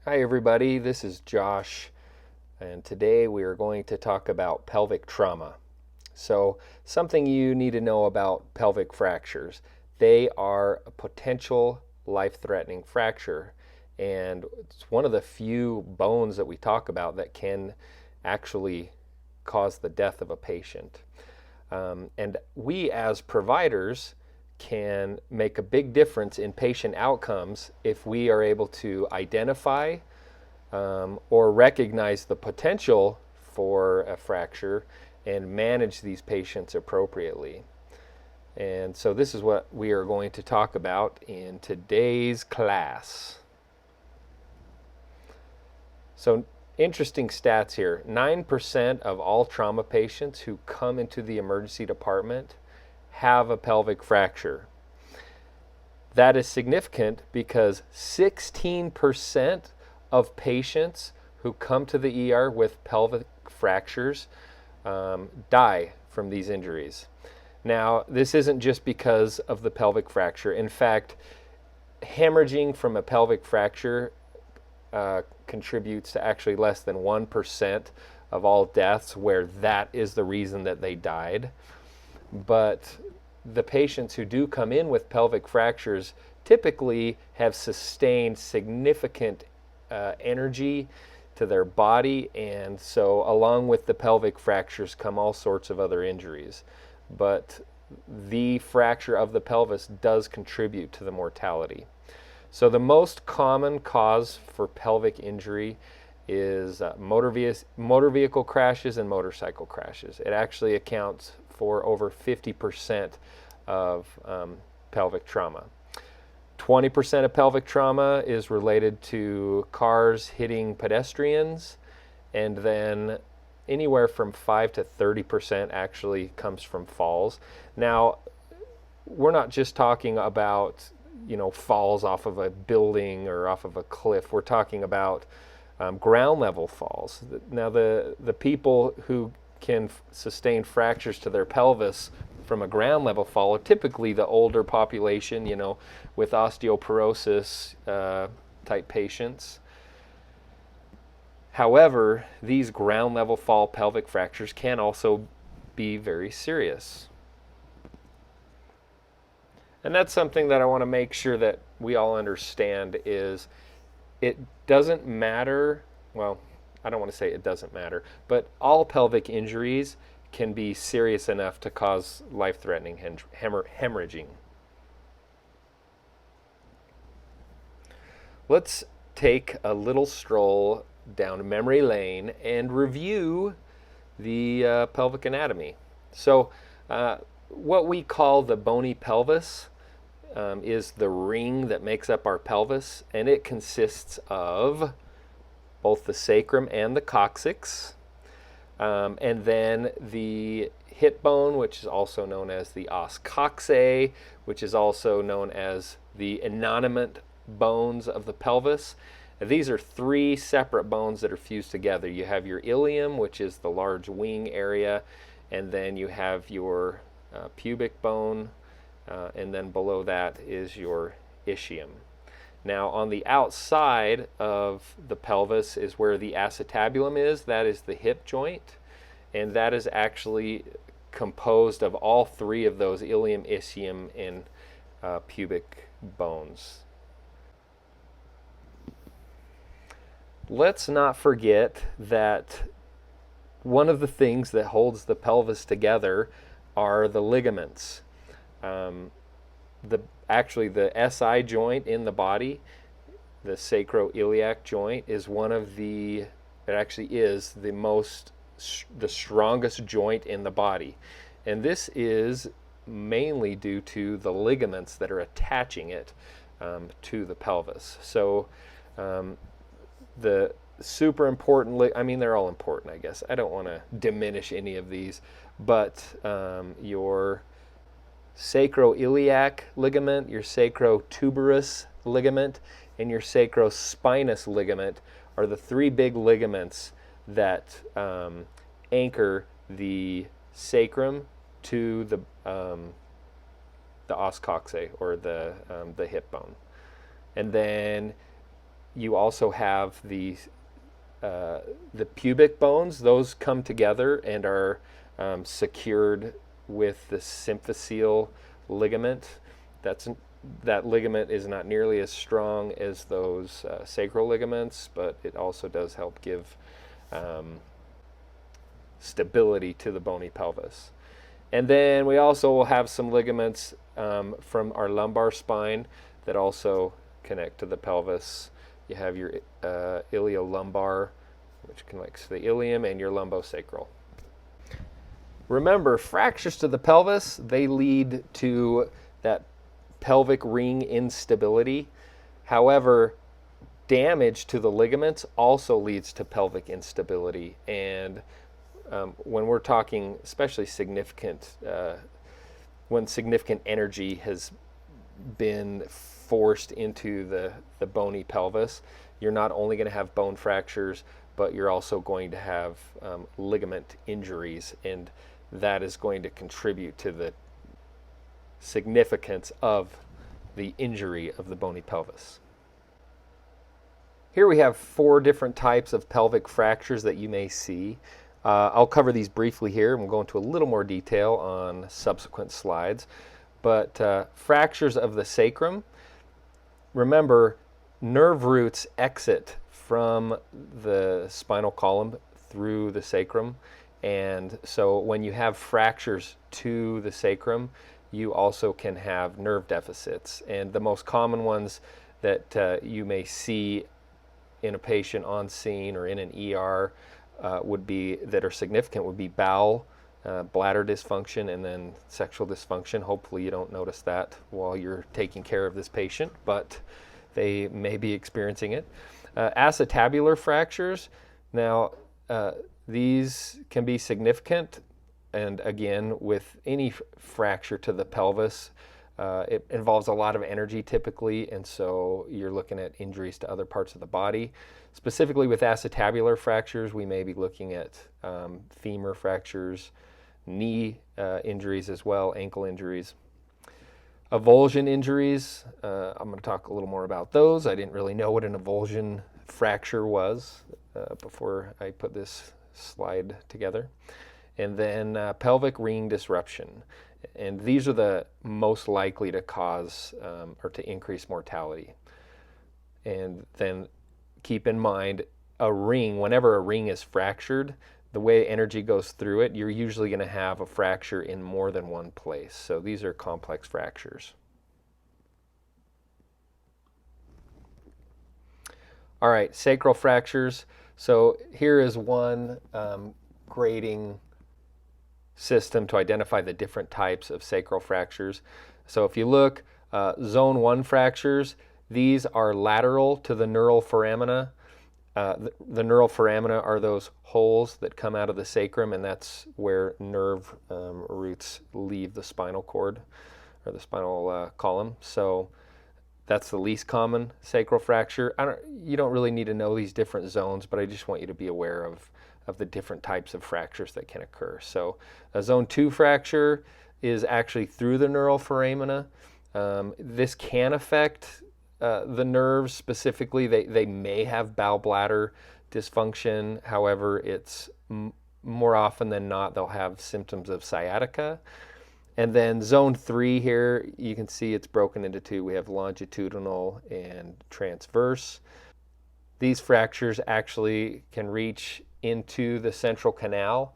Hi everybody, this is Josh, and today we are going to talk about pelvic trauma. So, something you need to know about pelvic fractures. They are a potential life-threatening fracture, and it's one of the few bones that we talk about that can actually cause the death of a patient. And we as providers can make a big difference in patient outcomes if we are able to identify or recognize the potential for a fracture and manage these patients appropriately. And so this is what we are going to talk about in today's class. So interesting stats here. 9% of all trauma patients who come into the emergency department have a pelvic fracture. That is significant because 16% of patients who come to the ER with pelvic fractures die from these injuries. Now, this isn't just because of the pelvic fracture. In fact, hemorrhaging from a pelvic fracture contributes to actually less than 1% of all deaths where that is the reason that they died. But the patients who do come in with pelvic fractures typically have sustained significant energy to their body, and so along with the pelvic fractures come all sorts of other injuries. But the fracture of the pelvis does contribute to the mortality. So the most common cause for pelvic injury is motor vehicle crashes and motorcycle crashes. It actually accounts for over 50% of pelvic trauma. 20% of pelvic trauma is related to cars hitting pedestrians, and then anywhere from 5 to 30% actually comes from falls. Now, we're not just talking about falls off of a building or off of a cliff. We're talking about ground level falls. Now, the people who can sustain fractures to their pelvis from a ground level fall are typically the older population, with osteoporosis type patients. However, these ground level fall pelvic fractures can also be very serious. And that's something that I want to make sure that we all understand is it doesn't matter, well, I don't want to say it doesn't matter, but all pelvic injuries can be serious enough to cause life-threatening hemorrhaging. Let's take a little stroll down memory lane and review the pelvic anatomy. So what we call the bony pelvis is the ring that makes up our pelvis, and it consists of both the sacrum and the coccyx, and then the hip bone, which is also known as the os coxae, which is also known as the innominate bones of the pelvis. These are three separate bones that are fused together. You have your ilium, which is the large wing area, and then you have your pubic bone, and then below that is your ischium. Now, on the outside of the pelvis is where the acetabulum is. That is the hip joint, and that is actually composed of all three of those ilium, ischium, and pubic bones. Let's not forget that one of the things that holds the pelvis together are the ligaments. Actually, the SI joint in the body, the sacroiliac joint, is it actually is the strongest joint in the body. And this is mainly due to the ligaments that are attaching it to the pelvis. So the super important, they're all important, I guess. I don't want to diminish any of these, but your sacroiliac ligament, your sacrotuberous ligament, and your sacrospinous ligament are the three big ligaments that anchor the sacrum to the os coxae, or the hip bone. And then you also have the pubic bones. Those come together and are secured with the symphyseal ligament. That ligament is not nearly as strong as those sacral ligaments, but it also does help give stability to the bony pelvis. And then we also will have some ligaments from our lumbar spine that also connect to the pelvis. You have your iliolumbar, which connects to the ilium, and your lumbosacral. Remember, fractures to the pelvis, they lead to that pelvic ring instability. However, damage to the ligaments also leads to pelvic instability. And when we're talking especially significant, when significant energy has been forced into the bony pelvis, you're not only going to have bone fractures, but you're also going to have ligament injuries, and that is going to contribute to the significance of the injury of the bony pelvis. Here we have 4 different types of pelvic fractures that you may see. I'll cover these briefly here, and we'll go into a little more detail on subsequent slides. But fractures of the sacrum, remember, nerve roots exit from the spinal column through the sacrum. And so when you have fractures to the sacrum, you also can have nerve deficits. And the most common ones that you may see in a patient on scene or in an ER would be, that are significant, would be bowel, bladder dysfunction, and then sexual dysfunction. Hopefully you don't notice that while you're taking care of this patient, but they may be experiencing it. Acetabular fractures, now these can be significant, and again, with any fracture to the pelvis, it involves a lot of energy typically, and so you're looking at injuries to other parts of the body. Specifically with acetabular fractures, we may be looking at femur fractures, knee injuries as well, ankle injuries. Avulsion injuries, I'm going to talk a little more about those. I didn't really know what an avulsion fracture was before I put this slide together. And then pelvic ring disruption. And these are the most likely to cause or to increase mortality. And then keep in mind, whenever a ring is fractured, the way energy goes through it, you're usually going to have a fracture in more than one place. So these are complex fractures. All right, sacral fractures. So here is one grading system to identify the different types of sacral fractures. So if you look, zone 1 fractures, these are lateral to the neural foramina. The neural foramina are those holes that come out of the sacrum, and that's where nerve roots leave the spinal cord or the spinal column. So that's the least common sacral fracture. You don't really need to know these different zones, but I just want you to be aware of the different types of fractures that can occur. So a zone 2 fracture is actually through the neural foramina. This can affect the nerves specifically. They may have bowel bladder dysfunction. However, it's more often than not, they'll have symptoms of sciatica. And then zone 3 here, you can see it's broken into 2. We have longitudinal and transverse. These fractures actually can reach into the central canal.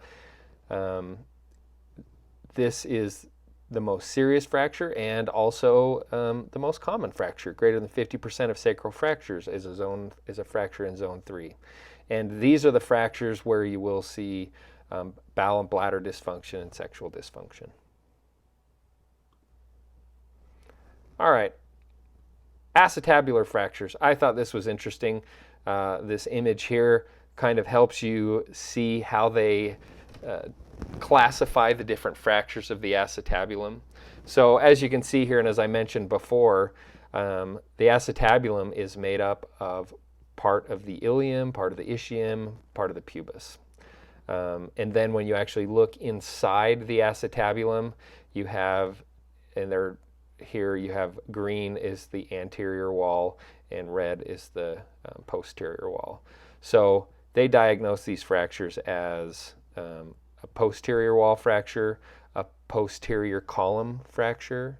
This is the most serious fracture and also the most common fracture. Greater than 50% of sacral fractures is a fracture in zone 3. And these are the fractures where you will see bowel and bladder dysfunction and sexual dysfunction. All right, acetabular fractures. I thought this was interesting. This image here kind of helps you see how they classify the different fractures of the acetabulum. So as you can see here, and as I mentioned before, the acetabulum is made up of part of the ilium, part of the ischium, part of the pubis. And then when you actually look inside the acetabulum, you have, and here you have green is the anterior wall, and red is the posterior wall. So they diagnose these fractures as a posterior wall fracture, a posterior column fracture,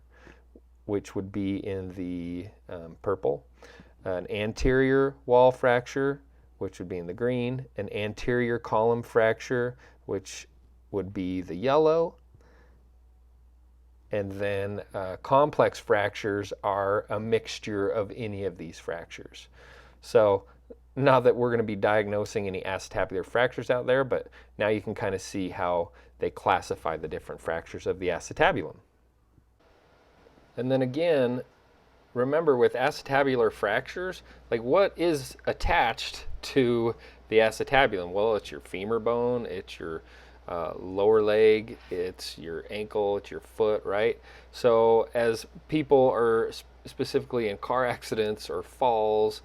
which would be in the purple, an anterior wall fracture, which would be in the green, an anterior column fracture, which would be the yellow, and then complex fractures are a mixture of any of these fractures. So not that we're going to be diagnosing any acetabular fractures out there, but now you can kind of see how they classify the different fractures of the acetabulum. And then again, remember with acetabular fractures, like what is attached to the acetabulum? Well, it's your femur bone, it's your lower leg, it's your ankle, it's your foot, right? So as people are specifically in car accidents or falls,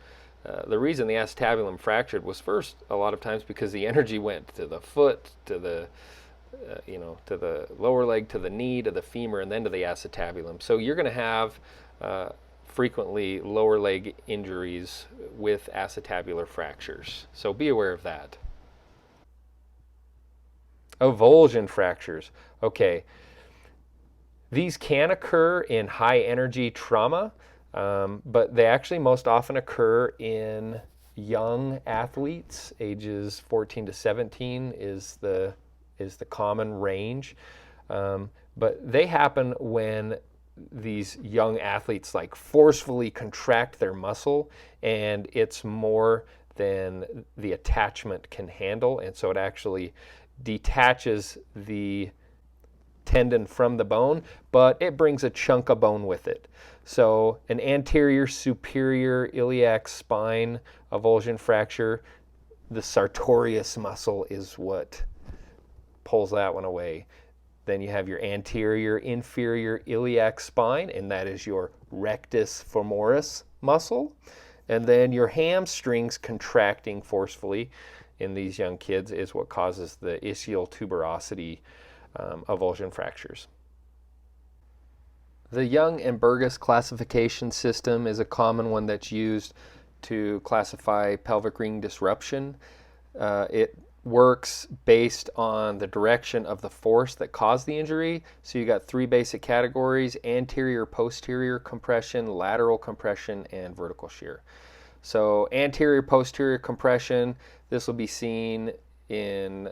the reason the acetabulum fractured was first a lot of times because the energy went to the foot, to the to the lower leg, to the knee, to the femur, and then to the acetabulum. So you're going to have frequently lower leg injuries with acetabular fractures. So be aware of that. Avulsion fractures. Okay. These can occur in high energy trauma, but they actually most often occur in young athletes. Ages 14 to 17 is the common range. But they happen when these young athletes like forcefully contract their muscle, and it's more than the attachment can handle, and so it actually detaches the tendon from the bone, but it brings a chunk of bone with it. So an anterior superior iliac spine avulsion fracture, the sartorius muscle is what pulls that one away. Then you have your anterior inferior iliac spine, and that is your rectus femoris muscle. And then your hamstrings contracting forcefully in these young kids is what causes the ischial tuberosity avulsion fractures. The Young and Burgess classification system is a common one that's used to classify pelvic ring disruption. It works based on the direction of the force that caused the injury. So you got three basic categories: anterior, posterior compression, lateral compression, and vertical shear. So anterior, posterior compression, this will be seen in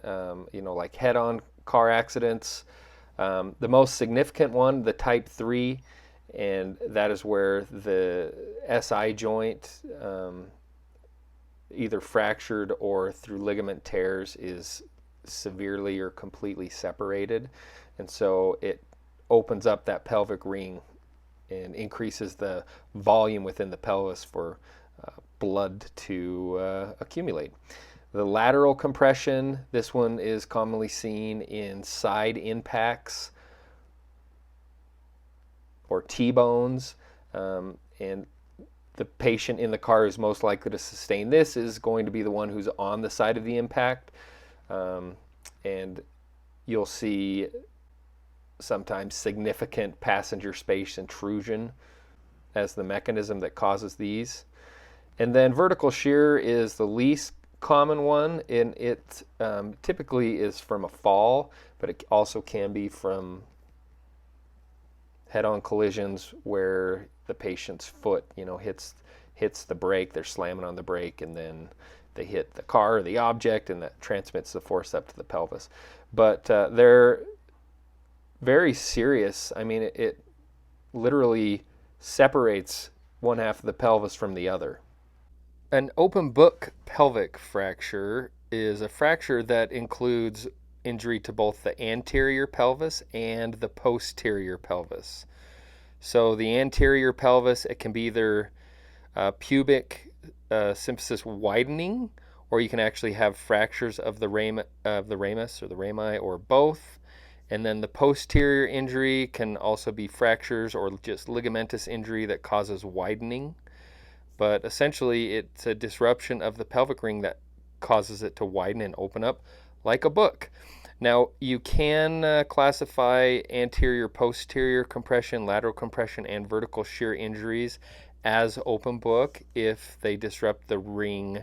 like head-on car accidents. The most significant one, the type 3, and that is where the SI joint either fractured or through ligament tears is severely or completely separated, and so it opens up that pelvic ring and increases the volume within the pelvis for blood to accumulate. The lateral compression, this one is commonly seen in side impacts or T-bones, and the patient in the car who's most likely to sustain this is going to be the one who's on the side of the impact, and you'll see sometimes significant passenger space intrusion as the mechanism that causes these. And then vertical shear is the least common one, and it typically is from a fall, but it also can be from head-on collisions where the patient's foot, hits the brake, they're slamming on the brake, and then they hit the car or the object, and that transmits the force up to the pelvis. But they're very serious. I mean, it literally separates one half of the pelvis from the other. An open book pelvic fracture is a fracture that includes injury to both the anterior pelvis and the posterior pelvis. So the anterior pelvis, it can be either pubic symphysis widening, or you can actually have fractures of the ramus or the rami, or both. And then the posterior injury can also be fractures or just ligamentous injury that causes widening. But essentially, it's a disruption of the pelvic ring that causes it to widen and open up like a book. Now, you can classify anterior, posterior compression, lateral compression, and vertical shear injuries as open book if they disrupt the ring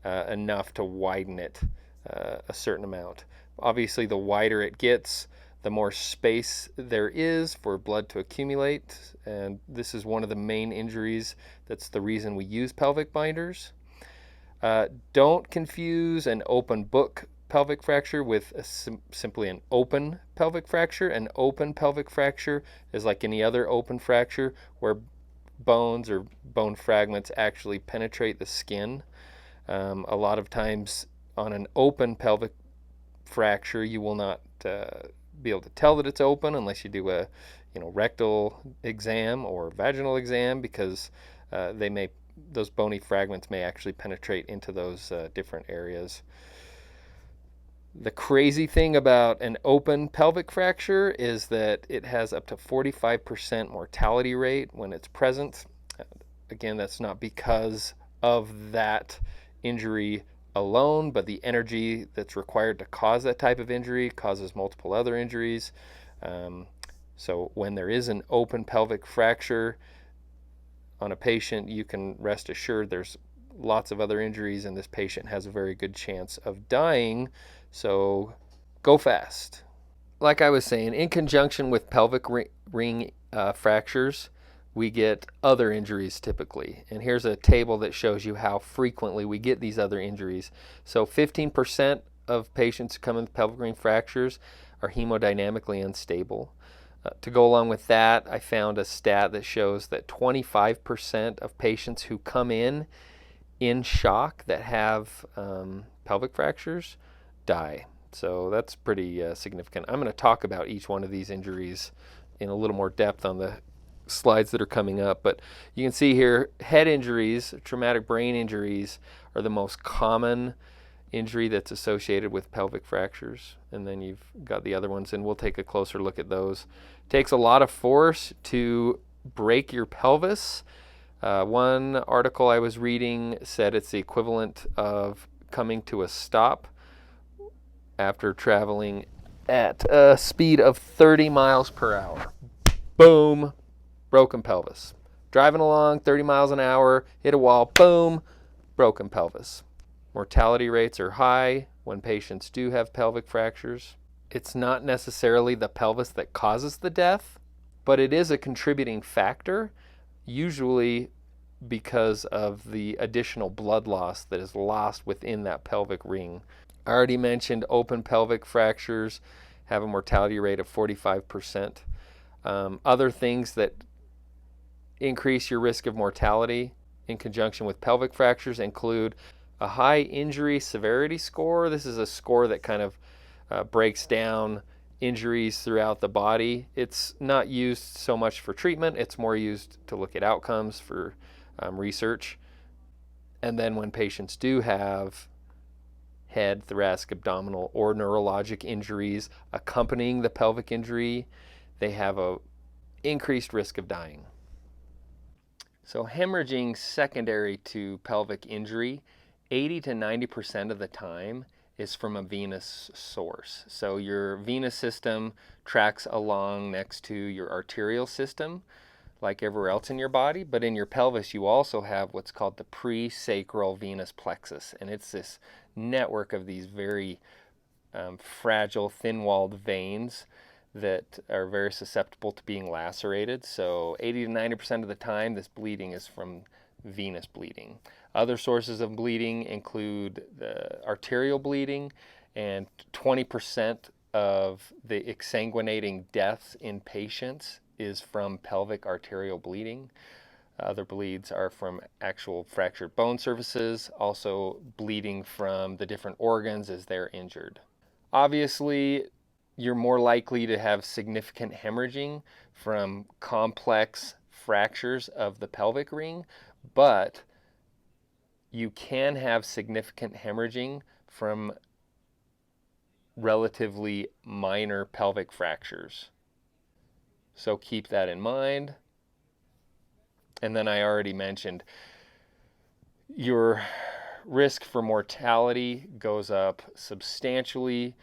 enough to widen it a certain amount. Obviously, the wider it gets, the more space there is for blood to accumulate, and this is one of the main injuries. That's the reason we use pelvic binders. Don't confuse an open book pelvic fracture with simply an open pelvic fracture. An open pelvic fracture is like any other open fracture where bones or bone fragments actually penetrate the skin. A lot of times on an open pelvic fracture, you will not be able to tell that it's open unless you do a rectal exam or vaginal exam, because those bony fragments may actually penetrate into those different areas. The crazy thing about an open pelvic fracture is that it has up to 45% mortality rate when it's present. Again, that's not because of that injury alone, but the energy that's required to cause that type of injury causes multiple other injuries. So when there is an open pelvic fracture on a patient, you can rest assured there's lots of other injuries, and this patient has a very good chance of dying. So go fast. Like I was saying, in conjunction with pelvic ring fractures, we get other injuries typically. And here's a table that shows you how frequently we get these other injuries. So 15% of patients who come in with pelvic ring fractures are hemodynamically unstable. To go along with that, I found a stat that shows that 25% of patients who come in shock that have pelvic fractures die. So that's pretty significant. I'm going to talk about each one of these injuries in a little more depth on the slides that are coming up, but you can see here head injuries, traumatic brain injuries, are the most common injury that's associated with pelvic fractures, and then you've got the other ones, and we'll take a closer look at those. It takes a lot of force to break your pelvis. One article I was reading said it's the equivalent of coming to a stop after traveling at a speed of 30 miles per hour. Boom, broken pelvis. Driving along 30 miles an hour, hit a wall, boom, broken pelvis. Mortality rates are high when patients do have pelvic fractures. It's not necessarily the pelvis that causes the death, but it is a contributing factor, usually because of the additional blood loss that is lost within that pelvic ring. I already mentioned open pelvic fractures have a mortality rate of 45%. Other things that increase your risk of mortality in conjunction with pelvic fractures include a high injury severity score. This is a score that kind of breaks down injuries throughout the body. It's not used so much for treatment. It's more used to look at outcomes for research. And then when patients do have head, thoracic, abdominal, or neurologic injuries accompanying the pelvic injury, they have a increased risk of dying. So hemorrhaging secondary to pelvic injury, 80 to 90% of the time is from a venous source. So your venous system tracks along next to your arterial system like everywhere else in your body, but in your pelvis you also have what's called the pre-sacral venous plexus, and it's this network of these very fragile, thin-walled veins that are very susceptible to being lacerated. So 80 to 90% of the time this bleeding is from venous bleeding. Other sources of bleeding include the arterial bleeding, and 20% of the exsanguinating deaths in patients is from pelvic arterial bleeding. Other bleeds are from actual fractured bone surfaces, also bleeding from the different organs as they're injured. Obviously, you're more likely to have significant hemorrhaging from complex fractures of the pelvic ring, but you can have significant hemorrhaging from relatively minor pelvic fractures. So keep that in mind. And then I already mentioned your risk for mortality goes up substantially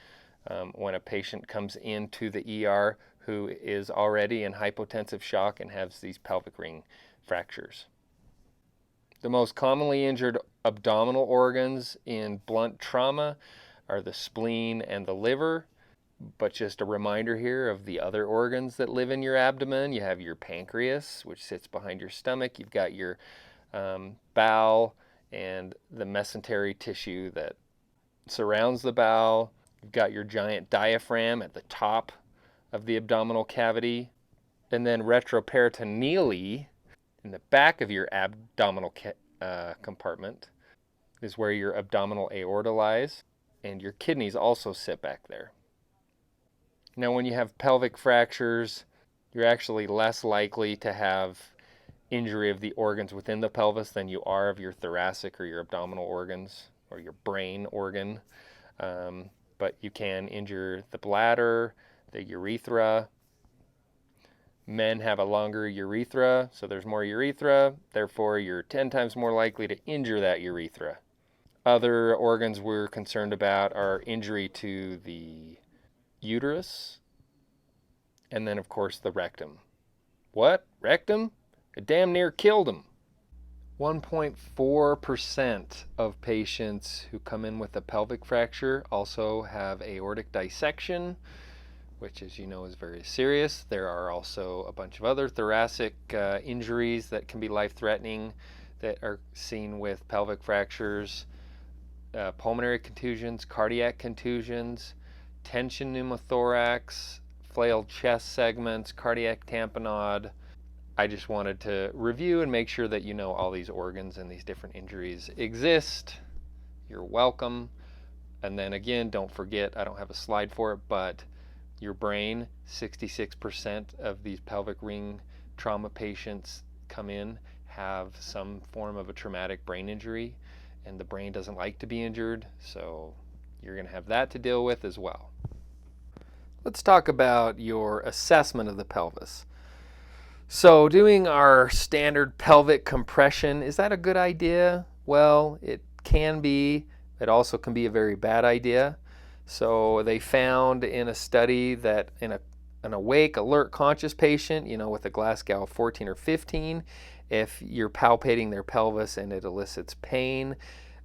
when a patient comes into the ER who is already in hypotensive shock and has these pelvic ring fractures. The most commonly injured abdominal organs in blunt trauma are the spleen and the liver. But just a reminder here of the other organs that live in your abdomen. You have your pancreas, which sits behind your stomach. You've got your bowel and the mesentery tissue that surrounds the bowel. You've got your giant diaphragm at the top of the abdominal cavity. And then retroperitoneally, in the back of your abdominal compartment, is where your abdominal aorta lies. And your kidneys also sit back there. Now, when you have pelvic fractures, you're actually less likely to have injury of the organs within the pelvis than you are of your thoracic or your abdominal organs or your brain organ. But you can injure the bladder, the urethra. Men have a longer urethra, so there's more urethra. Therefore, you're 10 times more likely to injure that urethra. Other organs we're concerned about are injury to the uterus, and then, of course, the rectum. What? Rectum? It damn near killed him. 1.4% of patients who come in with a pelvic fracture also have aortic dissection, which, as you know, is very serious. There are also a bunch of other thoracic injuries that can be life-threatening that are seen with pelvic fractures, pulmonary contusions, cardiac contusions, tension pneumothorax, flailed chest segments, cardiac tamponade. I just wanted to review and make sure that you know all these organs and these different injuries exist. You're welcome. And then again, don't forget, I don't have a slide for it, but your brain, 66% of these pelvic ring trauma patients come in have some form of a traumatic brain injury, and the brain doesn't like to be injured, so you're going to have that to deal with as well. Let's talk about your assessment of the pelvis. So doing our standard pelvic compression, is that a good idea? Well, it can be. It also can be a very bad idea. So they found in a study that in an awake, alert, conscious patient, with a Glasgow of 14 or 15, if you're palpating their pelvis and it elicits pain,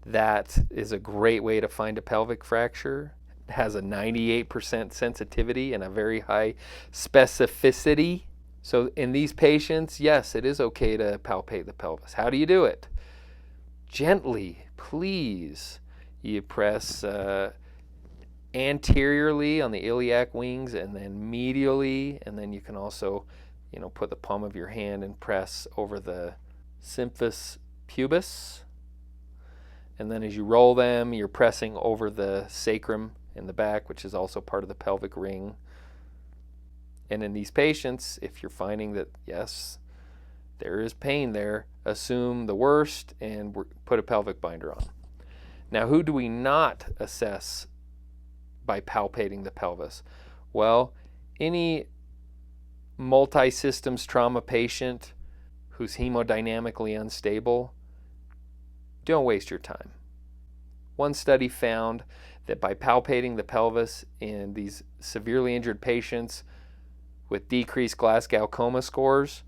that is a great way to find a pelvic fracture. It has a 98% sensitivity and a very high specificity. So in these patients, yes, it is okay to palpate the pelvis. How do you do it? Gently, please. You press anteriorly on the iliac wings and then medially, and then you can also, put the palm of your hand and press over the symphysis pubis. And then as you roll them, you're pressing over the sacrum in the back, which is also part of the pelvic ring. And in these patients, if you're finding that, yes, there is pain there, assume the worst and put a pelvic binder on. Now, who do we not assess by palpating the pelvis? Well, any multi-systems trauma patient who's hemodynamically unstable, don't waste your time. One study found that by palpating the pelvis in these severely injured patients with decreased Glasgow coma scores,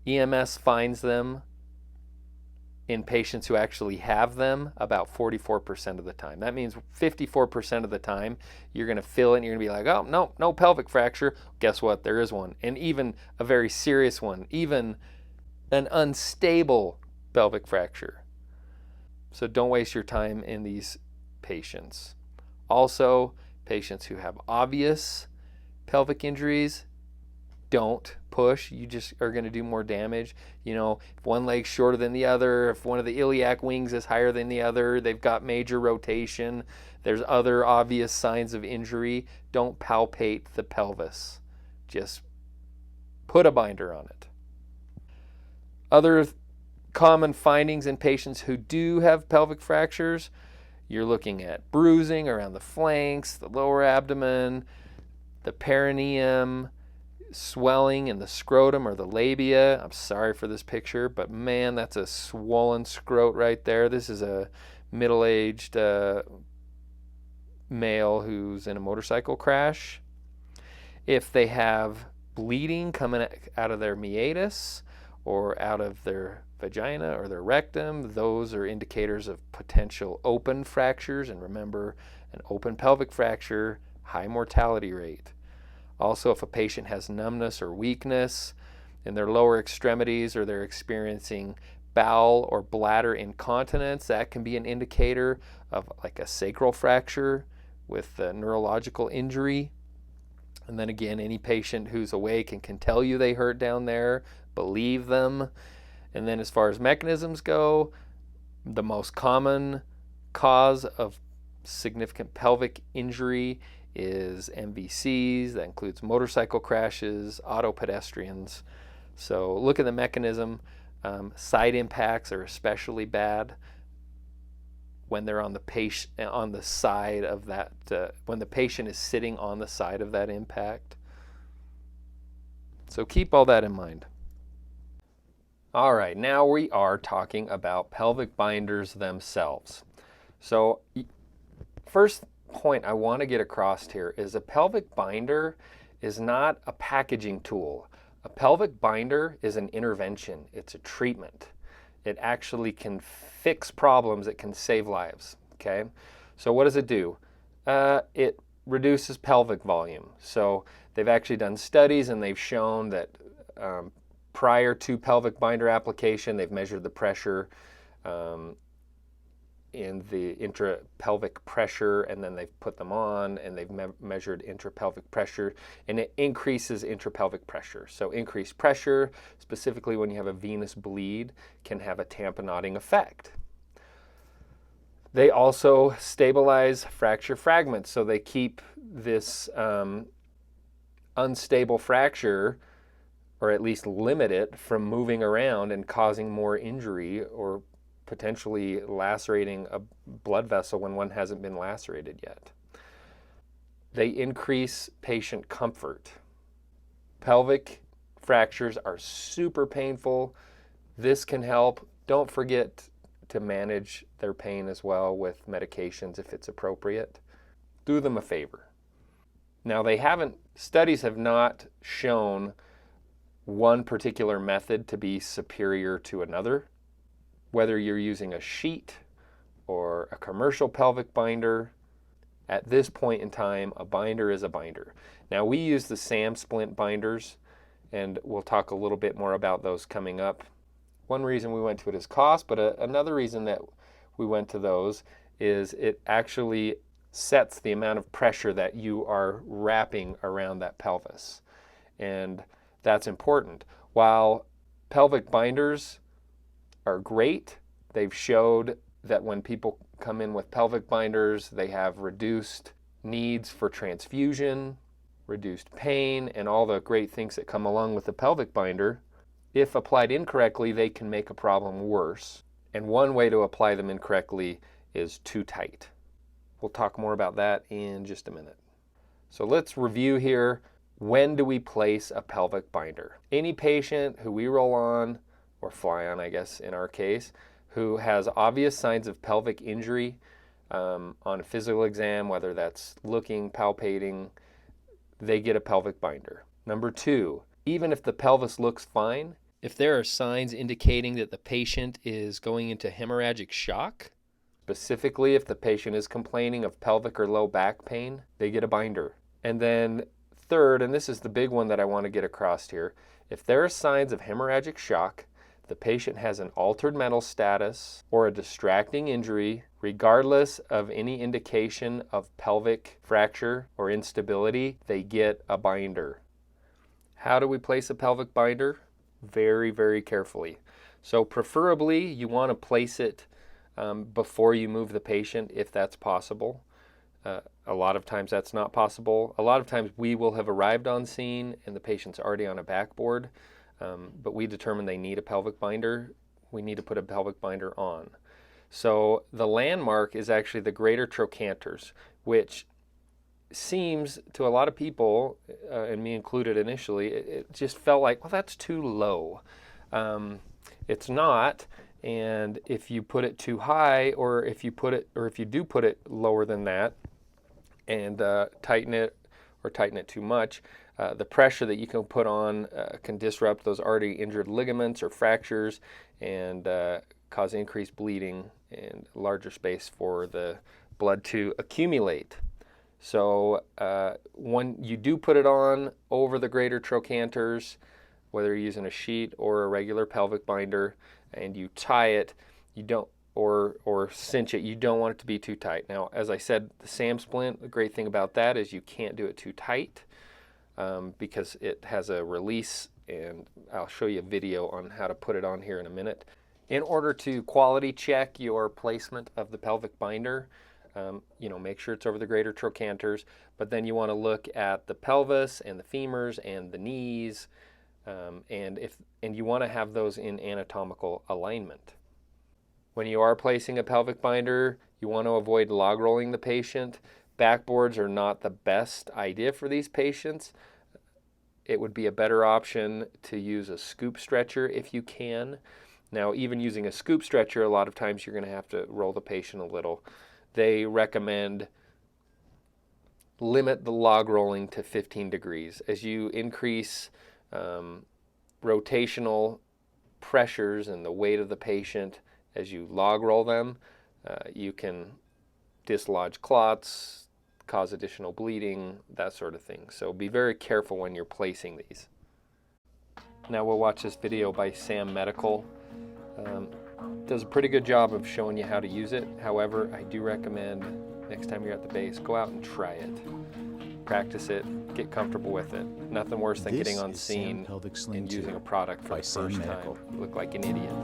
EMS finds them in patients who actually have them about 44% of the time. That means 54% of the time you're going to feel it and you're going to be like, oh, no pelvic fracture. Guess what? There is one. And even a very serious one, even an unstable pelvic fracture. So don't waste your time in these patients. Also, patients who have obvious pelvic injuries, don't push. You just are going to do more damage. If one leg's shorter than the other, if one of the iliac wings is higher than the other, they've got major rotation, there's other obvious signs of injury, don't palpate the pelvis. Just put a binder on it. Other common findings in patients who do have pelvic fractures, you're looking at bruising around the flanks, the lower abdomen, the perineum, swelling in the scrotum or the labia. I'm sorry for this picture, but man, that's a swollen scrot right there. This is a middle-aged male who's in a motorcycle crash. If they have bleeding coming out of their meatus or out of their vagina or their rectum, those are indicators of potential open fractures. And remember, an open pelvic fracture, high mortality rate. Also, if a patient has numbness or weakness in their lower extremities, or they're experiencing bowel or bladder incontinence, that can be an indicator of like a sacral fracture with a neurological injury. And then again, any patient who's awake and can tell you they hurt down there, believe them. And then as far as mechanisms go, the most common cause of significant pelvic injury is MVCs. That includes motorcycle crashes, auto pedestrians. So look at the mechanism. Side impacts are especially bad when they're on the patient, on the side of that, when the patient is sitting on the side of that impact. So keep all that in mind. All right, now we are talking about pelvic binders themselves. So first point I want to get across here is a pelvic binder is not a packaging tool. A pelvic binder is an intervention. It's a treatment. It actually can fix problems. It can save lives, okay? So what does it do? It reduces pelvic volume. So they've actually done studies and they've shown that prior to pelvic binder application, they've measured the pressure in the intrapelvic pressure, and then they've put them on and they've measured intrapelvic pressure, and it increases intrapelvic pressure. So increased pressure, specifically when you have a venous bleed, can have a tamponading effect. They also stabilize fracture fragments, so they keep this unstable fracture, or at least limit it from moving around and causing more injury or potentially lacerating a blood vessel when one hasn't been lacerated yet. They increase patient comfort. Pelvic fractures are super painful. This can help. Don't forget to manage their pain as well with medications if it's appropriate. Do them a favor. Now, studies have not shown one particular method to be superior to another. Whether you're using a sheet or a commercial pelvic binder, at this point in time, a binder is a binder. Now, we use the SAM splint binders, and we'll talk a little bit more about those coming up. One reason we went to it is cost, but another reason that we went to those is it actually sets the amount of pressure that you are wrapping around that pelvis. And that's important. While pelvic binders are great, they've showed that when people come in with pelvic binders, they have reduced needs for transfusion, reduced pain, and all the great things that come along with the pelvic binder. If applied incorrectly, they can make a problem worse. And one way to apply them incorrectly is too tight. We'll talk more about that in just a minute. So let's review here. When do we place a pelvic binder? Any patient who we roll on, or fly on, I guess, in our case, who has obvious signs of pelvic injury on a physical exam, whether that's looking, palpating, they get a pelvic binder. Number two, even if the pelvis looks fine, if there are signs indicating that the patient is going into hemorrhagic shock, specifically if the patient is complaining of pelvic or low back pain, they get a binder. And then third, and this is the big one that I want to get across here, if there are signs of hemorrhagic shock, the patient has an altered mental status or a distracting injury, regardless of any indication of pelvic fracture or instability, they get a binder. How do we place a pelvic binder? Very, very carefully. So preferably you want to place it before you move the patient if that's possible. A lot of times that's not possible. A lot of times we will have arrived on scene and the patient's already on a backboard. But we determine they need a pelvic binder. We need to put a pelvic binder on. So the landmark is actually the greater trochanters, which seems to a lot of people, and me included initially, it just felt like, well, that's too low. It's not, and if you put it too high, or if you do put it lower than that, and tighten it too much, the pressure that you can put on can disrupt those already injured ligaments or fractures, and cause increased bleeding and larger space for the blood to accumulate. So when you do put it on over the greater trochanters, whether you're using a sheet or a regular pelvic binder, and you tie it, you don't, or cinch it, you don't want it to be too tight. Now, as I said, the SAM splint, the great thing about that is you can't do it too tight because it has a release, and I'll show you a video on how to put it on here in a minute. In order to quality check your placement of the pelvic binder, make sure it's over the greater trochanters, but then you want to look at the pelvis and the femurs and the knees, and you want to have those in anatomical alignment. When you are placing a pelvic binder, you want to avoid log rolling the patient. Backboards are not the best idea for these patients. It would be a better option to use a scoop stretcher if you can. Now, even using a scoop stretcher, a lot of times you're going to have to roll the patient a little. They recommend limit the log rolling to 15 degrees. As you increase rotational pressures and the weight of the patient, as you log roll them, you can dislodge clots, cause additional bleeding, that sort of thing. So be very careful when you're placing these. Now we'll watch this video by Sam Medical. Does a pretty good job of showing you how to use it. However, I do recommend next time you're at the base, go out and try it. Practice it, get comfortable with it. Nothing worse than getting on scene and using a product for the first time. You look like an idiot.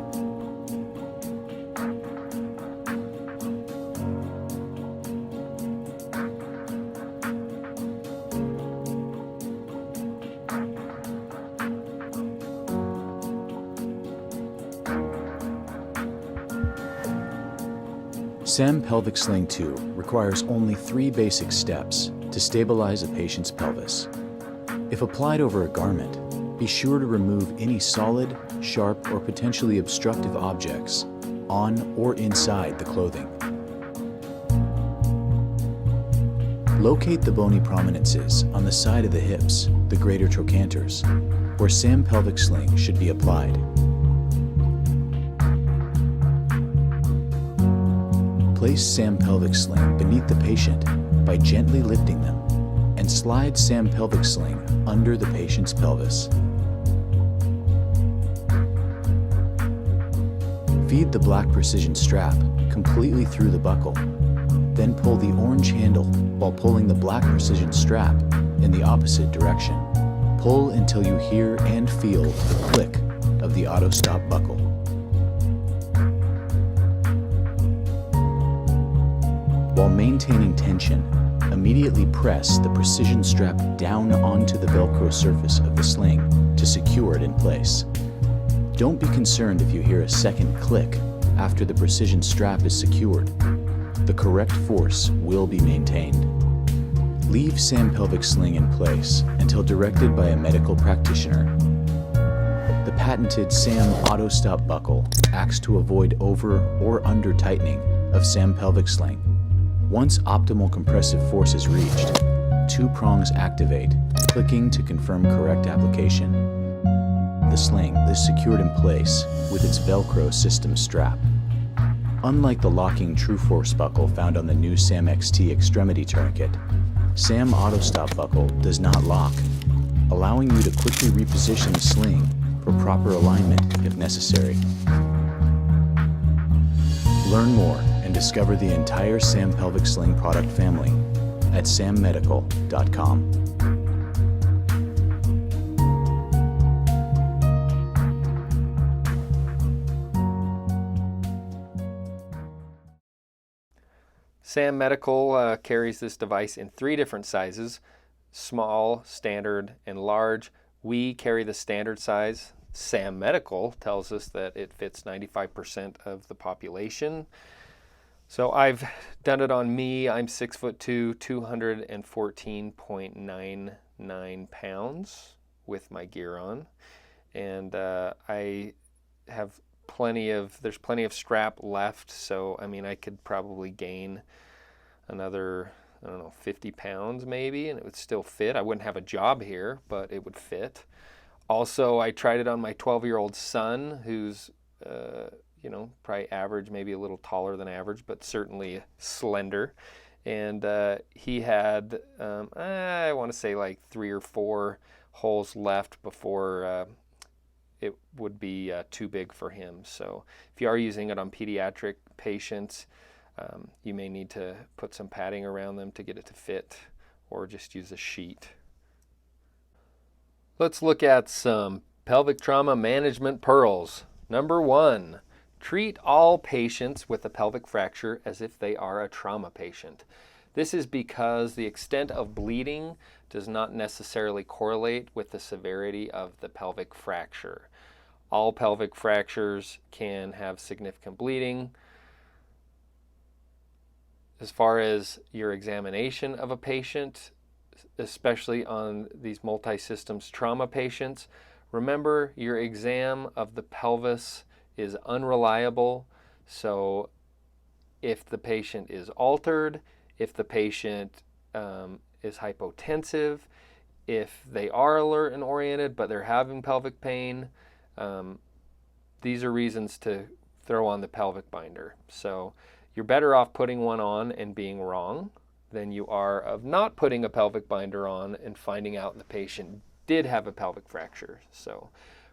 SAM Pelvic Sling 2 requires only 3 basic steps to stabilize a patient's pelvis. If applied over a garment, be sure to remove any solid, sharp, or potentially obstructive objects on or inside the clothing. Locate the bony prominences on the side of the hips, the greater trochanters, where SAM Pelvic Sling should be applied. Place SAM Pelvic Sling beneath the patient by gently lifting them, and slide SAM Pelvic Sling under the patient's pelvis. Feed the black precision strap completely through the buckle, then pull the orange handle while pulling the black precision strap in the opposite direction. Pull until you hear and feel the click of the auto stop buckle. While maintaining tension, immediately press the precision strap down onto the Velcro surface of the sling to secure it in place. Don't be concerned if you hear a second click after the precision strap is secured. The correct force will be maintained. Leave SAM Pelvic Sling in place until directed by a medical practitioner. The patented SAM Auto Stop buckle acts to avoid over or under tightening of SAM Pelvic Sling. Once optimal compressive force is reached, 2 prongs activate, clicking to confirm correct application. The sling is secured in place with its Velcro system strap. Unlike the locking True Force buckle found on the new SAM XT extremity tourniquet, SAM Auto Stop buckle does not lock, allowing you to quickly reposition the sling for proper alignment if necessary. Learn more and discover the entire SAM Pelvic Sling product family at sammedical.com. SAM Medical carries this device in 3 different sizes: small, standard, and large. We carry the standard size. SAM Medical tells us that it fits 95% of the population. So I've done it on me. I'm 6'2", 214.99 pounds with my gear on. And I have there's plenty of strap left. So, I mean, I could probably gain another, 50 pounds maybe, and it would still fit. I wouldn't have a job here, but it would fit. Also, I tried it on my 12-year-old son, who's probably average, maybe a little taller than average, but certainly slender. And he had, I want to say like 3 or 4 holes left before it would be too big for him. So if you are using it on pediatric patients, you may need to put some padding around them to get it to fit, or just use a sheet. Let's look at some pelvic trauma management pearls. Number 1, treat all patients with a pelvic fracture as if they are a trauma patient. This is because the extent of bleeding does not necessarily correlate with the severity of the pelvic fracture. All pelvic fractures can have significant bleeding. As far as your examination of a patient, especially on these multi-systems trauma patients, remember your exam of the pelvis is unreliable. So if the patient is altered, if the patient is hypotensive, if they are alert and oriented but they're having pelvic pain, these are reasons to throw on the pelvic binder. So you're better off putting one on and being wrong than you are of not putting a pelvic binder on and finding out the patient did have a pelvic fracture. So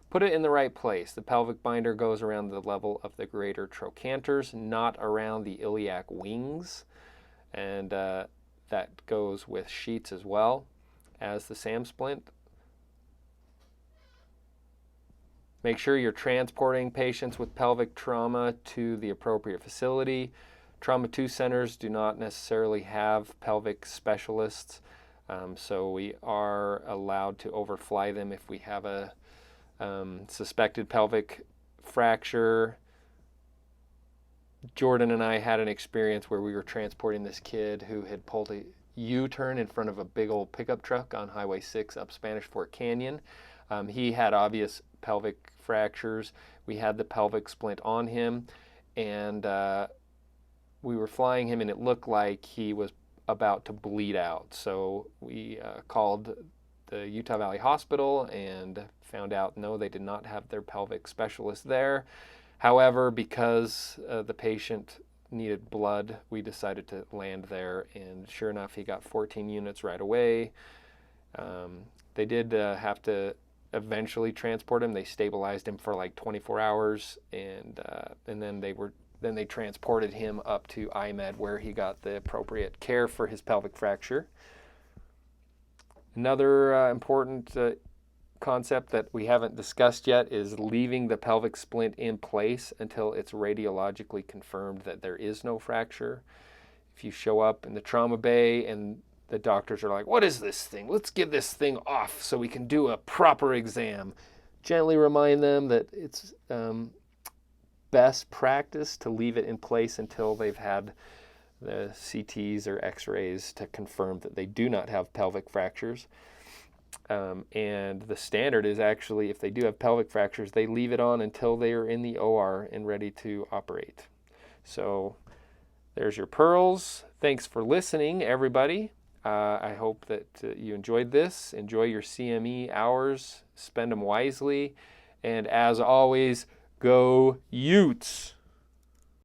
put it in the right place. The pelvic binder goes around the level of the greater trochanters, not around the iliac wings. And that goes with sheets as well as the SAM splint. Make sure you're transporting patients with pelvic trauma to the appropriate facility. Trauma 2 centers do not necessarily have pelvic specialists, so we are allowed to overfly them if we have a suspected pelvic fracture. Jordan and I had an experience where we were transporting this kid who had pulled a U-turn in front of a big old pickup truck on Highway 6 up Spanish Fork Canyon. He had obvious pelvic fractures. We had the pelvic splint on him, and we were flying him, and it looked like he was about to bleed out. So we called the Utah Valley Hospital and found out no, they did not have their pelvic specialist there. However, because the patient needed blood, we decided to land there, and sure enough, he got 14 units right away. They did have to eventually transport him. They stabilized him for like 24 hours, and then they transported him up to IMED, where he got the appropriate care for his pelvic fracture. Another important concept that we haven't discussed yet is leaving the pelvic splint in place until it's radiologically confirmed that there is no fracture. If you show up in the trauma bay and the doctors are like, "What is this thing? Let's get this thing off so we can do a proper exam," gently remind them that it's best practice to leave it in place until they've had the CTs or X-rays to confirm that they do not have pelvic fractures. And the standard is actually, if they do have pelvic fractures, they leave it on until they are in the OR and ready to operate. So there's your pearls. Thanks for listening, everybody. I hope that you enjoyed this. Enjoy your CME hours. Spend them wisely. And as always, go Utes!